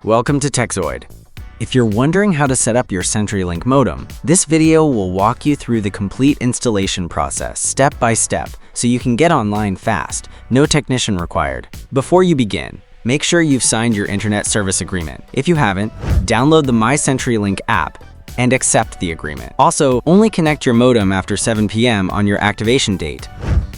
Welcome to Tekzoid. If you're wondering how to set up your CenturyLink modem, this video will walk you through the complete installation process step by step so you can get online fast, no technician required. Before you begin, make sure you've signed your internet service agreement. If you haven't, download the My CenturyLink app and accept the agreement. Also, only connect your modem after 7 p.m. on your activation date,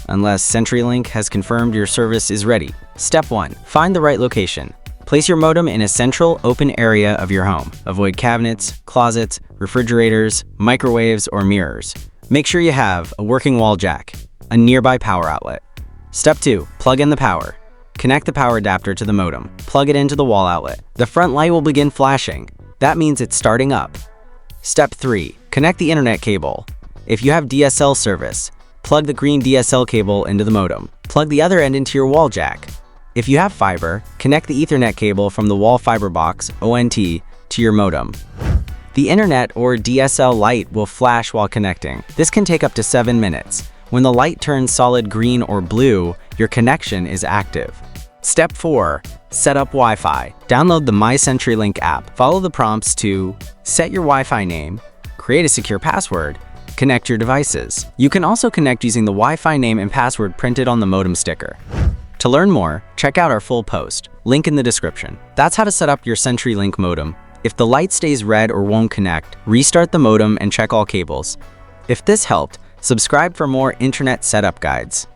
unless CenturyLink has confirmed your service is ready. Step 1. Find the right location. Place your modem in a central, open area of your home. Avoid cabinets, closets, refrigerators, microwaves, or mirrors. Make sure you have a working wall jack, a nearby power outlet. Step 2. Plug in the power. Connect the power adapter to the modem. Plug it into the wall outlet. The front light will begin flashing. That means it's starting up. Step 3. Connect the internet cable. If you have DSL service, plug the green DSL cable into the modem. Plug the other end into your wall jack. If you have fiber, connect the Ethernet cable from the wall fiber box, ONT, to your modem. The internet or DSL light will flash while connecting. This can take up to 7 minutes. When the light turns solid green or blue, your connection is active. Step 4. Set up Wi-Fi. Download the My CenturyLink app. Follow the prompts to set your Wi-Fi name, create a secure password, connect your devices. You can also connect using the Wi-Fi name and password printed on the modem sticker. To learn more, check out our full post, link in the description. That's how to set up your CenturyLink modem. If the light stays red or won't connect, restart the modem and check all cables. If this helped, subscribe for more internet setup guides.